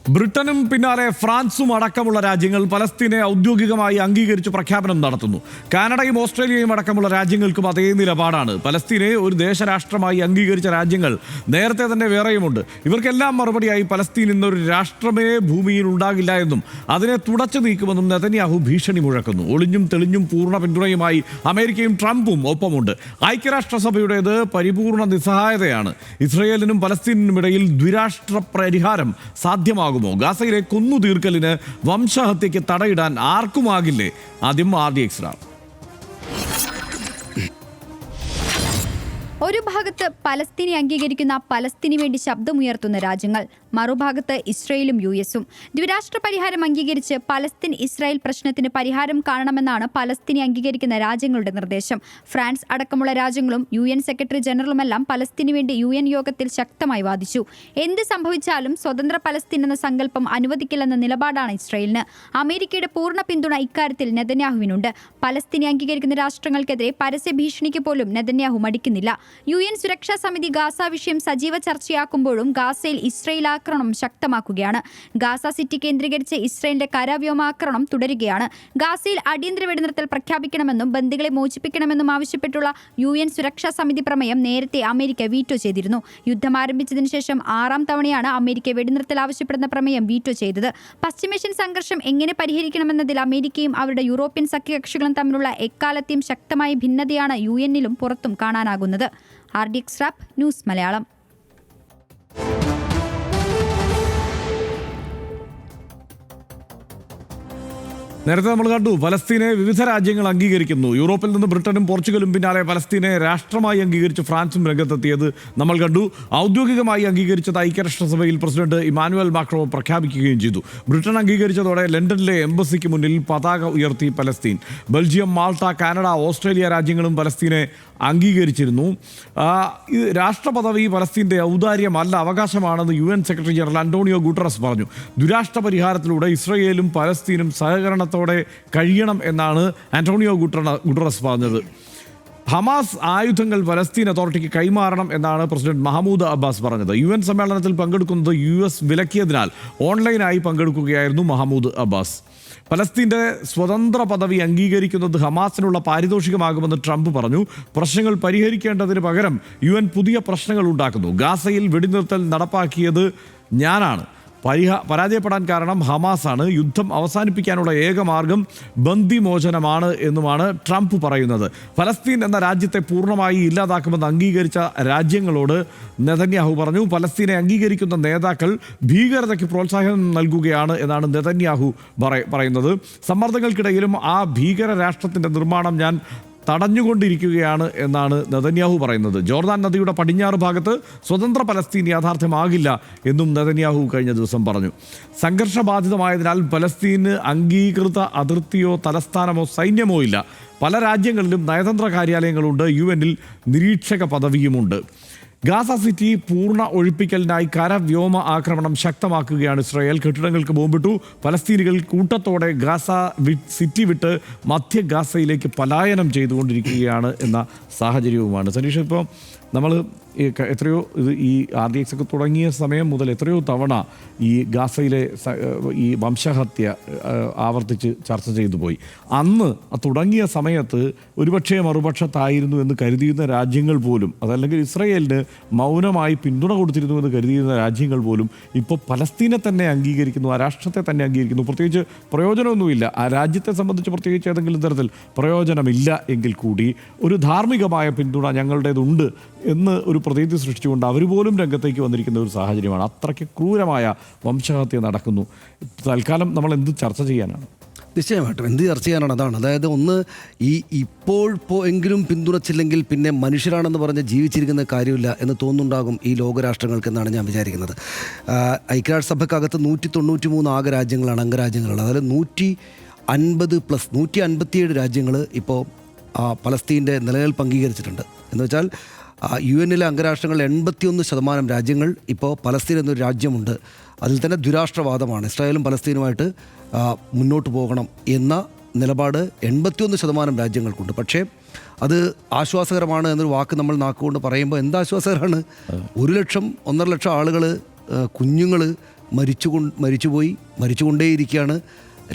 ബ്രിട്ടനും പിന്നാലെ ഫ്രാൻസും അടക്കമുള്ള രാജ്യങ്ങൾ പലസ്തീനെ ഔദ്യോഗികമായി അംഗീകരിച്ച് പ്രഖ്യാപനം നടത്തുന്നു. കാനഡയും ഓസ്ട്രേലിയയും അടക്കമുള്ള രാജ്യങ്ങൾക്കും അതേ നിലപാടാണ്. പലസ്തീനെ ഒരു ദേശരാഷ്ട്രമായി അംഗീകരിച്ച രാജ്യങ്ങൾ നേരത്തെ തന്നെ വേറെയുമുണ്ട്. ഇവർക്കെല്ലാം മറുപടിയായി പലസ്തീൻ ഇന്നൊരു രാഷ്ട്രമേ ഭൂമിയിൽ ഉണ്ടാകില്ല എന്നും അതിനെ തുടച്ചു നീക്കുമെന്നും നെതന്യാഹു ഭീഷണി മുഴക്കുന്നു. ഒളിഞ്ഞും തെളിഞ്ഞും പൂർണ്ണ പിന്തുണയുമായി അമേരിക്കയും ട്രംപും ഒപ്പമുണ്ട്. ഐക്യരാഷ്ട്രസഭയുടേത് പരിപൂർണ നിസ്സഹായതയാണ്. ഇസ്രയേലിനും പലസ്തീനിനും ഇടയിൽ ദ്വിരാഷ്ട്ര പരിഹാരം സാധ്യമാകും. ഗാസയിലെ കൊന്നു തീർക്കലിന് വംശഹത്യയ്ക്ക് തടയിടാൻ ആർക്കുമാകില്ലേ? ആദ്യം RDX. ഒരു ഭാഗത്ത് പലസ്തീനെ അംഗീകരിക്കുന്ന പലസ്തീന് വേണ്ടി ശബ്ദമുയർത്തുന്ന രാജ്യങ്ങൾ, മറുഭാഗത്ത് ഇസ്രയേലും US-ഉം. ദ്വിരാഷ്ട്ര പരിഹാരം അംഗീകരിച്ച് പലസ്തീൻ ഇസ്രായേൽ പ്രശ്നത്തിന് പരിഹാരം കാണണമെന്നാണ് പലസ്തീനെ അംഗീകരിക്കുന്ന രാജ്യങ്ങളുടെ നിർദ്ദേശം. ഫ്രാൻസ് അടക്കമുള്ള രാജ്യങ്ങളും UN സെക്രട്ടറി ജനറലുമെല്ലാം പലസ്തീന് വേണ്ടി UN യോഗത്തിൽ ശക്തമായി വാദിച്ചു. എന്ത് സംഭവിച്ചാലും സ്വതന്ത്ര പലസ്തീൻ എന്ന സങ്കല്പം അനുവദിക്കില്ലെന്ന നിലപാടാണ് ഇസ്രായേലിന്. അമേരിക്കയുടെ പൂർണ്ണ പിന്തുണ ഇക്കാര്യത്തിൽ നെതന്യാഹുവിനുണ്ട്. പലസ്തീനെ അംഗീകരിക്കുന്ന രാഷ്ട്രങ്ങൾക്കെതിരെ പരസ്യ ഭീഷണിക്ക് പോലും നെതന്യാഹു മടിക്കുന്നില്ല. UN സുരക്ഷാ സമിതി ഗാസ വിഷയം സജീവ ചർച്ചയാക്കുമ്പോഴും ഗാസയിൽ ഇസ്രായേൽ ആക്രമണം ശക്തമാക്കുകയാണ്. ഗാസ സിറ്റി കേന്ദ്രീകരിച്ച് ഇസ്രായേലിന്റെ കരവ്യോമാക്രമണം തുടരുകയാണ്. ഗാസയിൽ അടിയന്തര വെടിനിർത്തൽ പ്രഖ്യാപിക്കണമെന്നും ബന്ദികളെ മോചിപ്പിക്കണമെന്നും ആവശ്യപ്പെട്ടുള്ള UN സുരക്ഷാ സമിതി പ്രമേയം നേരത്തെ അമേരിക്ക വീറ്റോ ചെയ്തിരുന്നു. യുദ്ധം ആരംഭിച്ചതിനു ശേഷം 6ാം തവണയാണ് അമേരിക്ക വെടിനിർത്തൽ ആവശ്യപ്പെടുന്ന പ്രമേയം വീറ്റോ ചെയ്തത്. പശ്ചിമേഷ്യൻ സംഘർഷം എങ്ങനെ പരിഹരിക്കണമെന്നതിൽ അമേരിക്കയും അവരുടെ യൂറോപ്യൻ സഖ്യകക്ഷികളും തമ്മിലുള്ള എക്കാലത്തെയും ശക്തമായ ഭിന്നതയാണ് UN-ലും പുറത്തും കാണാനാകുന്നത്. RDX rap news Malayalam. നേരത്തെ നമ്മൾ കണ്ടു, പലസ്തീനെ വിവിധ രാജ്യങ്ങൾ അംഗീകരിക്കുന്നു. യൂറോപ്പിൽ നിന്ന് ബ്രിട്ടനും പോർച്ചുഗലും പിന്നാലെ പലസ്തീനെ രാഷ്ട്രമായി അംഗീകരിച്ച് ഫ്രാൻസും രംഗത്തെത്തിയത് നമ്മൾ കണ്ടു. ഔദ്യോഗികമായി അംഗീകരിച്ചത് ഐക്യരാഷ്ട്രസഭയിൽ പ്രസിഡന്റ് ഇമാനുവൽ മാക്രോ പ്രഖ്യാപിക്കുകയും ചെയ്തു. ബ്രിട്ടൻ അംഗീകരിച്ചതോടെ ലണ്ടനിലെ എംബസിക്ക് മുന്നിൽ പതാക ഉയർത്തി Palestine. Belgium, Malta, Canada, Australia രാജ്യങ്ങളും പലസ്തീനെ അംഗീകരിച്ചിരുന്നു. രാഷ്ട്രപദവി പലസ്തീൻ്റെ ഔദാര്യമല്ല, അവകാശമാണെന്ന് UN secretary general Antonio Guterres പറഞ്ഞു. ദ്വിരാഷ്ട്ര പരിഹാരത്തിലൂടെ ഇസ്രയേലും പലസ്തീനും സഹകരണത്തോടെ കഴിയണം എന്നാണ് അന്റോണിയോ ഗുട്ടറസ് പറഞ്ഞത്. ഹമാസ് ആയുധങ്ങൾ പലസ്തീൻ അതോറിറ്റിക്ക് കൈമാറണം എന്നാണ് പ്രസിഡന്റ് മഹ്മൂദ് അബ്ബാസ് പറഞ്ഞത്. UN സമ്മേളനത്തിൽ പങ്കെടുക്കുന്നത് US വിലക്കിയതിനാൽ ഓൺലൈനായി പങ്കെടുക്കുകയായിരുന്നു മഹ്മൂദ് അബ്ബാസ്. പലസ്തീൻ്റെ സ്വതന്ത്ര പദവി അംഗീകരിക്കുന്നത് ഹമാസിനുള്ള പാരിതോഷികമാകുമെന്ന് ട്രംപ് പറഞ്ഞു. പ്രശ്നങ്ങൾ പരിഹരിക്കേണ്ടതിന് പകരം UN പുതിയ പ്രശ്നങ്ങൾ ഉണ്ടാക്കുന്നു. ഗാസയിൽ വെടിനിർത്തൽ നടപ്പാക്കിയത് ഞാനാണ്. പരാജയപ്പെടാൻ കാരണം ഹമാസാണ്. യുദ്ധം അവസാനിപ്പിക്കാനുള്ള ഏക മാർഗം ബന്ദിമോചനമാണ് എന്നുമാണ് ട്രംപ് പറയുന്നത്. പലസ്തീൻ എന്ന രാജ്യത്തെ പൂർണ്ണമായി ഇല്ലാതാക്കുമെന്ന് അംഗീകരിച്ച രാജ്യങ്ങളോട് നെതന്യാഹു പറഞ്ഞു. പലസ്തീനെ അംഗീകരിക്കുന്ന നേതാക്കൾ ഭീകരതയ്ക്ക് പ്രോത്സാഹനം നൽകുകയാണ് എന്നാണ് നെതന്യാഹു പറയുന്നത്. സമ്മർദ്ദങ്ങൾക്കിടയിലും ആ ഭീകര രാഷ്ട്രത്തിൻ്റെ നിർമ്മാണം ഞാൻ തടഞ്ഞുകൊണ്ടിരിക്കുകയാണ് എന്നാണ് നെതന്യാഹു പറയുന്നത്. ജോർദാൻ നദിയുടെ പടിഞ്ഞാറ് ഭാഗത്ത് സ്വതന്ത്ര പലസ്തീൻ യാഥാർത്ഥ്യമാകില്ല എന്നും നെതന്യാഹു കഴിഞ്ഞ ദിവസം പറഞ്ഞു. സംഘർഷബാധിതമായതിനാൽ പലസ്തീന് അംഗീകൃത അതിർത്തിയോ തലസ്ഥാനമോ സൈന്യമോ ഇല്ല. പല രാജ്യങ്ങളിലും നയതന്ത്ര കാര്യാലയങ്ങളുണ്ട്. UN-ൽ നിരീക്ഷക പദവിയുമുണ്ട്. ഗാസ സിറ്റി പൂർണ്ണ ഒഴിപ്പിക്കലിനായി കരവ്യോമ ആക്രമണം ശക്തമാക്കുകയാണ് ഇസ്രായേൽ. കെട്ടിടങ്ങൾക്ക് ബോംബിട്ടു. പലസ്തീനികൾ കൂട്ടത്തോടെ ഗാസ സിറ്റി വിട്ട് മധ്യ ഗാസയിലേക്ക് പലായനം ചെയ്തുകൊണ്ടിരിക്കുകയാണ് എന്ന സാഹചര്യവുമാണ്. സനീഷ്, ഇപ്പോൾ നമ്മൾ എത്രയോ ഈ RDX ഒക്കെ തുടങ്ങിയ സമയം മുതൽ എത്രയോ തവണ ഈ ഗാസയിലെ ഈ വംശഹത്യ ആവർത്തിച്ച് ചർച്ച ചെയ്തു പോയി. അന്ന് തുടങ്ങിയ സമയത്ത് ഒരുപക്ഷെ മറുപക്ഷത്തായിരുന്നു എന്ന് കരുതിയിരുന്ന രാജ്യങ്ങൾ പോലും, അതല്ലെങ്കിൽ ഇസ്രയേലിന് മൗനമായി പിന്തുണ കൊടുത്തിരുന്നു എന്ന് കരുതിയിരുന്ന രാജ്യങ്ങൾ പോലും ഇപ്പോൾ പലസ്തീനെ തന്നെ അംഗീകരിക്കുന്നു, ആ രാഷ്ട്രത്തെ തന്നെ അംഗീകരിക്കുന്നു. പ്രത്യേകിച്ച് പ്രയോജനമൊന്നുമില്ല ആ രാജ്യത്തെ സംബന്ധിച്ച്, പ്രത്യേകിച്ച് ഏതെങ്കിലും തരത്തിൽ പ്രയോജനമില്ല എങ്കിൽ കൂടി ഒരു ധാർമ്മികമായ പിന്തുണ ഞങ്ങളുടേതുണ്ട് എന്ന് ഒരു പ്രതീതി സൃഷ്ടിച്ചുകൊണ്ട് അവർ പോലും രംഗത്തേക്ക് വന്നിരിക്കുന്ന ഒരു സാഹചര്യമാണ്. അത്രയ്ക്ക് ക്രൂരമായ വംശഹത്യ നടക്കുന്നു. തൽക്കാലം നമ്മൾ എന്ത് ചർച്ച ചെയ്യാനാണ്? നിശ്ചയമായിട്ടും എന്ത് ചർച്ച ചെയ്യാനാണ്? അതാണ്, അതായത് ഒന്ന്, ഇപ്പോൾ എങ്കിലും പിന്തുണച്ചില്ലെങ്കിൽ പിന്നെ മനുഷ്യരാണെന്ന് പറഞ്ഞ് ജീവിച്ചിരിക്കുന്ന കാര്യമില്ല എന്ന് തോന്നുന്നുണ്ടാകും ഈ ലോകരാഷ്ട്രങ്ങൾക്ക് എന്നാണ് ഞാൻ വിചാരിക്കുന്നത്. ഐക്യരാഷ്ട്രസഭയ്ക്കകത്ത് 193 ആകെ രാജ്യങ്ങളാണ്, അംഗരാജ്യങ്ങളുള്ളത്. അതിൽ 157 രാജ്യങ്ങൾ ഇപ്പോൾ പലസ്തീൻ്റെ നിലനിൽപ്പ് അംഗീകരിച്ചിട്ടുണ്ട്. എന്ന് വെച്ചാൽ UN-ലെ അംഗരാഷ്ട്രങ്ങൾ 81% രാജ്യങ്ങൾ ഇപ്പോൾ പലസ്തീൻ എന്നൊരു രാജ്യമുണ്ട്. അതിൽ തന്നെ ദുരാഷ്ട്രവാദമാണ്. ഇസ്രായേലും പലസ്തീനുമായിട്ട് മുന്നോട്ട് പോകണം എന്ന നിലപാട് 81% രാജ്യങ്ങൾക്കുണ്ട്. പക്ഷേ അത് ആശ്വാസകരമാണ് എന്നൊരു വാക്ക് നമ്മൾ നാക്കുകൊണ്ട് പറയുമ്പോൾ എന്താശ്വാസകരമാണ്? 1 ലക്ഷം 1.5 ലക്ഷം ആളുകൾ, കുഞ്ഞുങ്ങൾ മരിച്ചുകൊണ്ടേയിരിക്കുകയാണ്.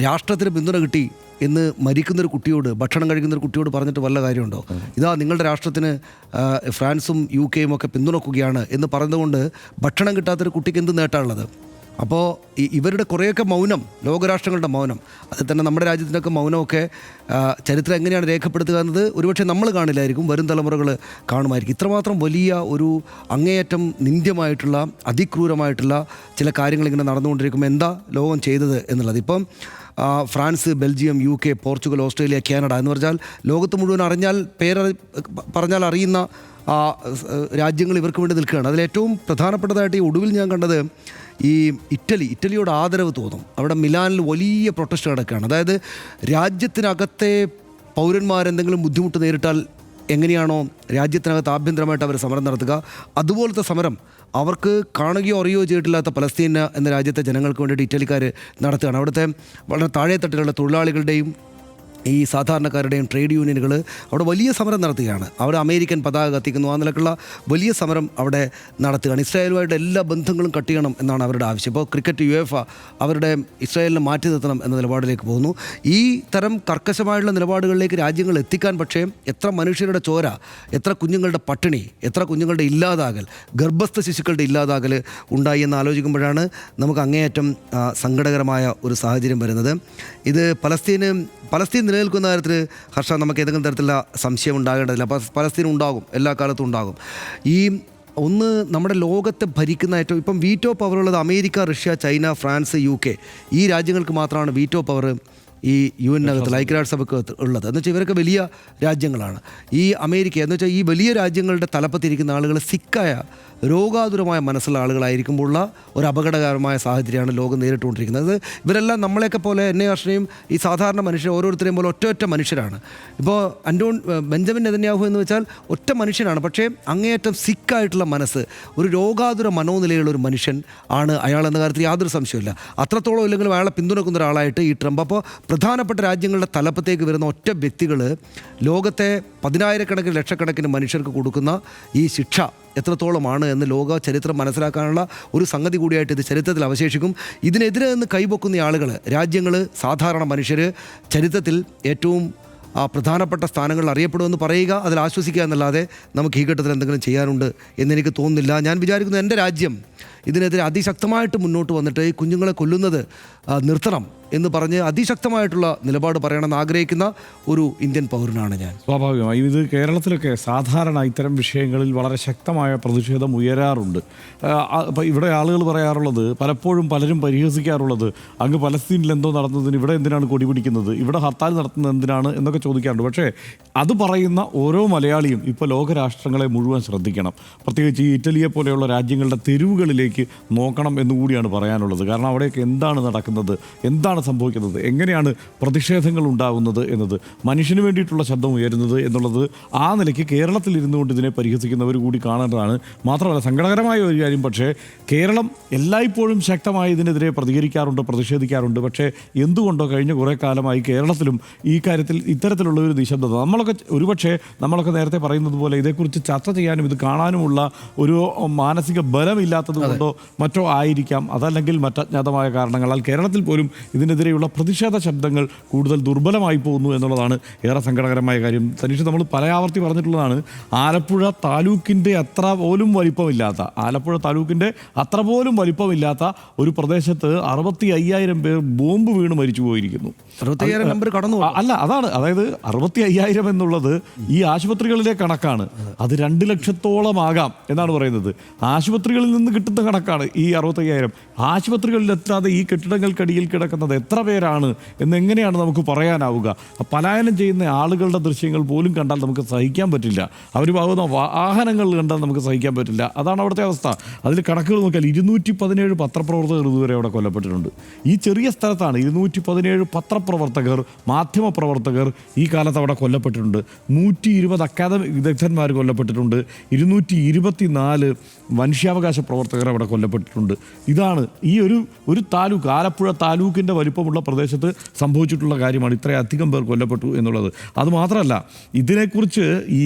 രാഷ്ട്രത്തിന് പിന്തുണ കിട്ടി എന്ന് മരിക്കുന്നൊരു കുട്ടിയോട്, ഭക്ഷണം കഴിക്കുന്നൊരു കുട്ടിയോട് പറഞ്ഞിട്ട് വല്ല കാര്യമുണ്ടോ? ഇതാ നിങ്ങളുടെ രാഷ്ട്രത്തിന് ഫ്രാൻസും UK ഒക്കെ പിന്തുണക്കുകയാണ് എന്ന് പറഞ്ഞതുകൊണ്ട് ഭക്ഷണം കിട്ടാത്തൊരു കുട്ടിക്ക് എന്ത് നേട്ടമുള്ളത്? അപ്പോൾ ഇവരുടെ കുറേയൊക്കെ മൗനം, ലോകരാഷ്ട്രങ്ങളുടെ മൗനം, അതിൽ തന്നെ നമ്മുടെ രാജ്യത്തിൻ്റെയൊക്കെ മൗനമൊക്കെ ചരിത്രം എങ്ങനെയാണ് രേഖപ്പെടുത്തുക എന്നത് ഒരുപക്ഷെ നമ്മൾ കാണില്ലായിരിക്കും, വരും തലമുറകൾ കാണുമായിരിക്കും. ഇത്രമാത്രം വലിയ ഒരു അങ്ങേയറ്റം നിന്ദ്യമായിട്ടുള്ള അതിക്രൂരമായിട്ടുള്ള ചില കാര്യങ്ങൾ ഇങ്ങനെ നടന്നുകൊണ്ടിരിക്കുമ്പോൾ എന്താ ലോകം ചെയ്തത് എന്നുള്ളത്. ഇപ്പം France, Belgium, UK, Portugal, Australia, Canada എന്ന് പറഞ്ഞാൽ ലോകത്ത് മുഴുവൻ പറഞ്ഞാൽ അറിയുന്ന രാജ്യങ്ങൾ ഇവർക്ക് വേണ്ടി നിൽക്കുകയാണ്. അതിലേറ്റവും പ്രധാനപ്പെട്ടതായിട്ട് ഈ ഒടുവിൽ ഞാൻ കണ്ടത് ഈ ഇറ്റലിയോട് ആദരവ് തോന്നും. അവിടെ മിലാനിൽ വലിയ പ്രൊട്ടസ്റ്റ് നടക്കുകയാണ്. അതായത് രാജ്യത്തിനകത്തെ പൗരന്മാരെന്തെങ്കിലും ബുദ്ധിമുട്ട് നേരിട്ടാൽ എങ്ങനെയാണോ രാജ്യത്തിനകത്ത് ആഭ്യന്തരമായിട്ട് അവർ സമരം നടത്തുക, അതുപോലത്തെ സമരം അവർക്ക് കാണുകയോ അറിയുകയോ ചെയ്തിട്ടില്ലാത്ത പലസ്തീന എന്ന രാജ്യത്തെ ജനങ്ങൾക്ക് വേണ്ടിയിട്ട് ഇറ്റലിക്കാർ നടത്തുകയാണ്. അവിടുത്തെ വളരെ താഴെത്തട്ടിലുള്ള തൊഴിലാളികളുടെയും ഈ സാധാരണക്കാരുടെയും ട്രേഡ് യൂണിയനുകൾ അവിടെ വലിയ സമരം നടത്തുകയാണ്. അവിടെ അമേരിക്കൻ പതാക കത്തിക്കുന്നു, ആ നിലക്കുള്ള വലിയ സമരം അവിടെ നടത്തുകയാണ്. ഇസ്രായേലുമായിട്ട് എല്ലാ ബന്ധങ്ങളും കട്ട് ചെയ്യണം എന്നാണ് അവരുടെ ആവശ്യം. ഇപ്പോൾ ക്രിക്കറ്റ് UEFA അവരുടെ ഇസ്രായേലിനെ മാറ്റി നിർത്തണം എന്ന നിലപാടിലേക്ക് പോകുന്നു. ഈ തരം കർക്കശമായുള്ള നിലപാടുകളിലേക്ക് രാജ്യങ്ങൾ എത്തിക്കാൻ പക്ഷേ എത്ര മനുഷ്യരുടെ ചോര, എത്ര കുഞ്ഞുങ്ങളുടെ പട്ടിണി, എത്ര കുഞ്ഞുങ്ങളുടെ ഇല്ലാതാകൽ, ഗർഭസ്ഥ ശിശുക്കളുടെ ഇല്ലാതാകൽ ഉണ്ടായി എന്ന് ആലോചിക്കുമ്പോഴാണ് നമുക്ക് അങ്ങേയറ്റം സങ്കടകരമായ ഒരു സാഹചര്യം വരുന്നത്. ഇത് പലസ്തീൻ നിലനിൽക്കുന്ന കാര്യത്തിൽ ഹർഷ നമുക്ക് ഏതെങ്കിലും തരത്തിലുള്ള സംശയം ഉണ്ടാകേണ്ടതില്ല. പലസ്തീൻ ഉണ്ടാകും, എല്ലാ കാലത്തും ഉണ്ടാകും. ഒന്ന് നമ്മുടെ ലോകത്തെ ഭരിക്കുന്ന ഏറ്റവും ഇപ്പം വീറ്റോ പവറുള്ളത് America, Russia, China, France, UK ഈ രാജ്യങ്ങൾക്ക് മാത്രമാണ് വീറ്റോ പവർ ഈ UN-നകത്ത് ഐക്യരാഷ്ട്രസഭയ്ക്ക് ഉള്ളത്. എന്ന് വെച്ചാൽ ഇവരൊക്കെ വലിയ രാജ്യങ്ങളാണ്. ഈ അമേരിക്ക എന്ന് വെച്ചാൽ ഈ വലിയ രാജ്യങ്ങളുടെ തലപ്പത്തിരിക്കുന്ന ആളുകൾ സിക്കായ രോഗാതുരമായ മനസ്സുള്ള ആളുകളായിരിക്കുമ്പോഴുള്ള ഒരു അപകടകരമായ സാഹചര്യമാണ് ലോകം നേരിട്ടുകൊണ്ടിരിക്കുന്നത്. ഇവരെല്ലാം നമ്മളെയൊക്കെ പോലെ എന്നെ വർഷയും ഈ സാധാരണ മനുഷ്യർ ഓരോരുത്തരെയും പോലെ ഒറ്റ മനുഷ്യരാണ്. ഇപ്പോൾ ബെഞ്ചമിൻ നെതന്യാഹു എന്ന് വെച്ചാൽ ഒറ്റ മനുഷ്യനാണ്, പക്ഷേ അങ്ങേയറ്റം സിക്കായിട്ടുള്ള മനസ്സ്, ഒരു രോഗാതുര മനോനിലയുള്ള ഒരു മനുഷ്യൻ ആണ് അയാൾ എന്ന കാര്യത്തിൽ യാതൊരു സംശയമില്ല. അത്രത്തോളം ഇല്ലെങ്കിലും അയാളെ പിന്തുണക്കുന്ന ഒരാളായിട്ട് ഈ ട്രംപ്. അപ്പോൾ പ്രധാനപ്പെട്ട രാജ്യങ്ങളുടെ തലപ്പത്തേക്ക് വരുന്ന ഒറ്റ വ്യക്തികൾ ലോകത്തെ 10,000-കണക്കിന് ലക്ഷക്കണക്കിന് മനുഷ്യർക്ക് കൊടുക്കുന്ന ഈ ശിക്ഷ എത്രത്തോളമാണ് എന്ന് ലോക ചരിത്രം മനസ്സിലാക്കാനുള്ള ഒരു സംഗതി കൂടിയായിട്ട് ഇത് ചരിത്രത്തിൽ അവശേഷിക്കും. ഇതിനെതിരെ നിന്ന് കൈപൊക്കുന്ന ആളുകൾ, രാജ്യങ്ങൾ, സാധാരണ മനുഷ്യർ ചരിത്രത്തിൽ ഏറ്റവും പ്രധാനപ്പെട്ട സ്ഥാനങ്ങളിൽ അറിയപ്പെടുമെന്ന് പറയുക, അതിൽ ആശ്വസിക്കുക എന്നല്ലാതെ നമുക്ക് ഈ ഘട്ടത്തിൽ എന്തെങ്കിലും ചെയ്യാനുണ്ട് എന്നെനിക്ക് തോന്നുന്നില്ല. ഞാൻ വിചാരിക്കുന്നു എൻ്റെ രാജ്യം ഇതിനെതിരെ അതിശക്തമായിട്ട് മുന്നോട്ട് വന്നിട്ട് ഈ കുഞ്ഞുങ്ങളെ കൊല്ലുന്നത് നിർത്തണം എന്ന് പറഞ്ഞ് അതിശക്തമായിട്ടുള്ള നിലപാട് പറയണമെന്ന് ആഗ്രഹിക്കുന്ന ഒരു ഇന്ത്യൻ പൗരനാണ് ഞാൻ. സ്വാഭാവികമായും ഇത് കേരളത്തിലൊക്കെ സാധാരണ ഇത്തരം വിഷയങ്ങളിൽ വളരെ ശക്തമായ പ്രതിഷേധം ഉയരാറുണ്ട്. അപ്പോൾ ഇവിടെ ആളുകൾ പറയാറുള്ളത്, പലപ്പോഴും പലരും പരിഹസിക്കാറുള്ളത്, അങ്ങ് പലസ്തീനിൽ എന്തോ നടന്നതിന് ഇവിടെ എന്തിനാണ് കൊടി പിടിക്കുന്നത്, ഇവിടെ ഹർത്താൽ നടത്തുന്നത് എന്തിനാണ് എന്നൊക്കെ ചോദിക്കാറുണ്ട്. പക്ഷേ അത് പറയുന്ന ഓരോ മലയാളിയും ഇപ്പോൾ ലോകരാഷ്ട്രങ്ങളെ മുഴുവൻ ശ്രദ്ധിക്കണം. പ്രത്യേകിച്ച് ഈ ഇറ്റലിയെ പോലെയുള്ള രാജ്യങ്ങളുടെ തെരുവുകളിലേക്ക് നോക്കണം എന്നുകൂടിയാണ് പറയാനുള്ളത്. കാരണം അവിടെയൊക്കെ എന്താണ് നടക്കുന്നത്, എന്താണ് സംഭവിക്കുന്നത്, എങ്ങനെയാണ് പ്രതിഷേധങ്ങൾ ഉണ്ടാകുന്നത് എന്നത്, മനുഷ്യന് വേണ്ടിയിട്ടുള്ള ശബ്ദം ഉയരുന്നത് എന്നുള്ളത് ആ നിലയ്ക്ക് കേരളത്തിൽ ഇരുന്നുകൊണ്ട് ഇതിനെ പരിഹസിക്കുന്നവർ കൂടി കാണേണ്ടതാണ്. മാത്രമല്ല സങ്കടകരമായ ഒരു കാര്യം, പക്ഷേ കേരളം എല്ലായ്പ്പോഴും ശക്തമായി ഇതിനെതിരെ പ്രതികരിക്കാറുണ്ട്, പ്രതിഷേധിക്കാറുണ്ട്. പക്ഷേ എന്തുകൊണ്ടോ കഴിഞ്ഞ കുറേ കാലമായി കേരളത്തിലും ഈ കാര്യത്തിൽ ഇത്തരത്തിലുള്ള ഒരു നിശബ്ദത, നമ്മളൊക്കെ നേരത്തെ പറയുന്നത് പോലെ ഇതേക്കുറിച്ച് ചർച്ച ചെയ്യാനും ഇത് കാണാനുമുള്ള ഒരു മാനസിക ബലമില്ലാത്തത് കൊണ്ടോ മറ്റോ ആയിരിക്കാം, അതല്ലെങ്കിൽ മറ്റജ്ഞാതമായ കാരണങ്ങളാൽ കേരളത്തിൽ പോലും ഇതിനെതിരെയുള്ള പ്രതിഷേധ ശബ്ദങ്ങൾ കൂടുതൽ ദുർബലമായി പോകുന്നു എന്നുള്ളതാണ് ഏറെ സങ്കടകരമായ കാര്യം. തനിഷ്, നമ്മൾ പല ആവർത്തി പറഞ്ഞിട്ടുള്ളതാണ്, ആലപ്പുഴ താലൂക്കിൻ്റെ അത്ര പോലും വലിപ്പമില്ലാത്ത ഒരു പ്രദേശത്ത് 65,000 പേർ ബോംബ് വീണ് മരിച്ചു പോയിരിക്കുന്നു. 65,000 നമ്പർ കടന്നു അല്ല, അതാണ്, അതായത് 65,000 എന്നുള്ളത് ഈ ആശുപത്രികളിലെ കണക്കാണ്. അത് 2 ലക്ഷത്തോളം ആകാം എന്നാണ് പറയുന്നത്. ആശുപത്രികളിൽ നിന്ന് കിട്ടുന്ന കണക്കാണ് ഈ 65,000. ആശുപത്രികളിലെത്താതെ ഈ കെട്ടിടങ്ങൾക്കടിയിൽ കിടക്കുന്നത് എത്ര പേരാണ് എന്നെങ്ങനെയാണ് നമുക്ക് പറയാനാവുക? പലായനം ചെയ്യുന്ന ആളുകളുടെ ദൃശ്യങ്ങൾ പോലും കണ്ടാൽ നമുക്ക് സഹിക്കാൻ പറ്റില്ല. അവർ പോകുന്ന വാഹനങ്ങൾ കണ്ടാൽ നമുക്ക് സഹിക്കാൻ പറ്റില്ല. അതാണ് അവിടുത്തെ അവസ്ഥ. അതിൽ കണക്കുകൾ നോക്കിയാൽ 217 പത്രപ്രവർത്തകർ ഇതുവരെ അവിടെ കൊല്ലപ്പെട്ടിട്ടുണ്ട്. ഈ ചെറിയ സ്ഥലത്താണ് 217 പത്രപ്രവർത്തകർ, മാധ്യമപ്രവർത്തകർ ഈ കാലത്ത് അവിടെ കൊല്ലപ്പെട്ടിട്ടുണ്ട്. 120 അക്കാദമിക് വിദഗ്ധന്മാർ കൊല്ലപ്പെട്ടിട്ടുണ്ട്. 224 മനുഷ്യാവകാശ പ്രവർത്തകർ അവിടെ അവിടെ കൊല്ലപ്പെട്ടിട്ടുണ്ട്. ഇതാണ് ഈ ഒരു താലൂക്ക്, ആലപ്പുഴ താലൂക്കിൻ്റെ വലിപ്പമുള്ള പ്രദേശത്ത് സംഭവിച്ചിട്ടുള്ള കാര്യമാണ് ഇത്രയധികം പേർ കൊല്ലപ്പെട്ടു എന്നുള്ളത്. അതുമാത്രമല്ല, ഇതിനെക്കുറിച്ച് ഈ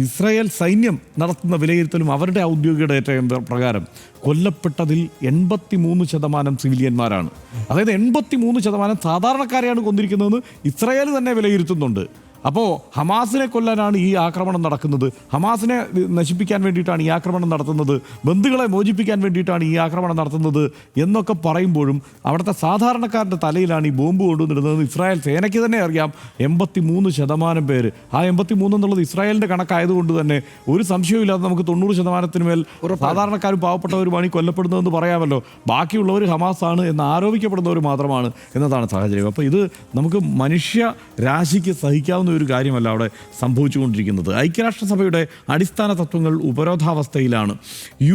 ഇസ്രായേൽ സൈന്യം നടത്തുന്ന വിലയിരുത്തലും അവരുടെ ഔദ്യോഗിക ഡേറ്റ പ്രകാരം കൊല്ലപ്പെട്ടതിൽ 83% സിവിലിയന്മാരാണ്. അതായത് 83% സാധാരണക്കാരെയാണ് കൊന്നിരിക്കുന്നതെന്ന് ഇസ്രായേൽ തന്നെ വിലയിരുത്തുന്നുണ്ട്. അപ്പോൾ ഹമാസിനെ കൊല്ലാനാണ് ഈ ആക്രമണം നടക്കുന്നത്, ഹമാസിനെ നശിപ്പിക്കാൻ വേണ്ടിയിട്ടാണ് ഈ ആക്രമണം നടത്തുന്നത്, ബന്ധുക്കളെ മോചിപ്പിക്കാൻ വേണ്ടിയിട്ടാണ് ഈ ആക്രമണം നടത്തുന്നത് എന്നൊക്കെ പറയുമ്പോഴും അവിടുത്തെ സാധാരണക്കാരുടെ തലയിലാണ് ഈ ബോംബ് കൊണ്ടുവന്നിടുന്നത്. ഇസ്രായേൽ സേനയ്ക്ക് തന്നെ അറിയാം 83% പേര്. ആ 83 എന്നുള്ളത് ഇസ്രായേലിൻ്റെ കണക്കായതുകൊണ്ട് തന്നെ ഒരു സംശയവുമില്ലാതെ നമുക്ക് 90% മേൽ സാധാരണക്കാരും പാവപ്പെട്ടവരുമാണ് ഈ കൊല്ലപ്പെടുന്നതെന്ന് പറയാമല്ലോ. ബാക്കിയുള്ളവർ ഹമാസാണ് എന്ന് ആരോപിക്കപ്പെടുന്നവർ മാത്രമാണ് എന്നതാണ് സാഹചര്യം. അപ്പോൾ ഇത് നമുക്ക് മനുഷ്യ രാശിക്ക് സഹിക്കാവുന്ന ഒരു കാര്യമല്ല അവിടെ സംഭവിച്ചുകൊണ്ടിരിക്കുന്നത്. ഐക്യരാഷ്ട്രസഭയുടെ അടിസ്ഥാന തത്വങ്ങൾ ഉപരോധാവസ്ഥയിലാണ്.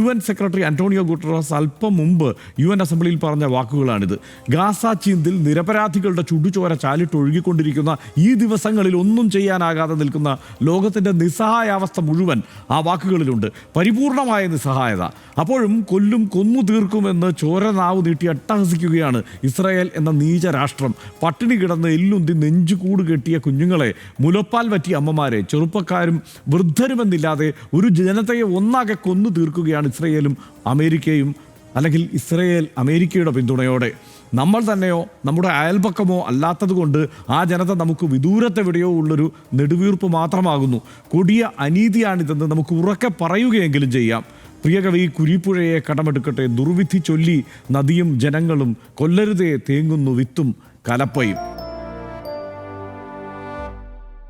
UN സെക്രട്ടറി അന്റോണിയോ ഗുട്ടറസ് അല്പം മുമ്പ് UN അസംബ്ലിയിൽ പറഞ്ഞ വാക്കുകളാണിത്. ഗാസ ചീന്തിൽ നിരപരാധികളുടെ ചുടുചോര ചാലിട്ടൊഴുകിക്കൊണ്ടിരിക്കുന്ന ഈ ദിവസങ്ങളിൽ ഒന്നും ചെയ്യാനാകാതെ നിൽക്കുന്ന ലോകത്തിൻ്റെ നിസ്സഹായാവസ്ഥ മുഴുവൻ ആ വാക്കുകളിലുണ്ട്. പരിപൂർണമായ നിസ്സഹായത. അപ്പോഴും കൊന്നു തീർക്കുമെന്ന് ചോരനാവ് നീട്ടി അട്ടഹസിക്കുകയാണ് ഇസ്രായേൽ എന്ന നീച രാഷ്ട്രം. പട്ടിണി കിടന്ന് എല്ലുന്തി നെഞ്ചുകൂട് കെട്ടിയ കുഞ്ഞുങ്ങളെ, മുലപ്പാൽ പറ്റിയ അമ്മമാരെ, ചെറുപ്പക്കാരും വൃദ്ധരുമെന്നില്ലാതെ ഒരു ജനതയെ ഒന്നാകെ കൊന്നു തീർക്കുകയാണ് ഇസ്രയേലും അമേരിക്കയും, അല്ലെങ്കിൽ ഇസ്രയേൽ അമേരിക്കയുടെ പിന്തുണയോടെ. നമ്മൾ തന്നെയോ നമ്മുടെ അയൽപക്കമോ അല്ലാത്തത് കൊണ്ട് ആ ജനത നമുക്ക് വിദൂരത്തെവിടെയോ ഉള്ളൊരു നെടുവീർപ്പ് മാത്രമാകുന്നു. കൊടിയ അനീതിയാണിതെന്ന് നമുക്ക് ഉറക്കെ പറയുകയെങ്കിലും ചെയ്യാം. പ്രിയകവി കുരിപ്പുഴയെ കടമെടുക്കട്ടെ, ദുർവിധി ചൊല്ലി നദിയും ജനങ്ങളും, കൊല്ലരുതേ തേങ്ങുന്നു വിത്തും കലപ്പയും.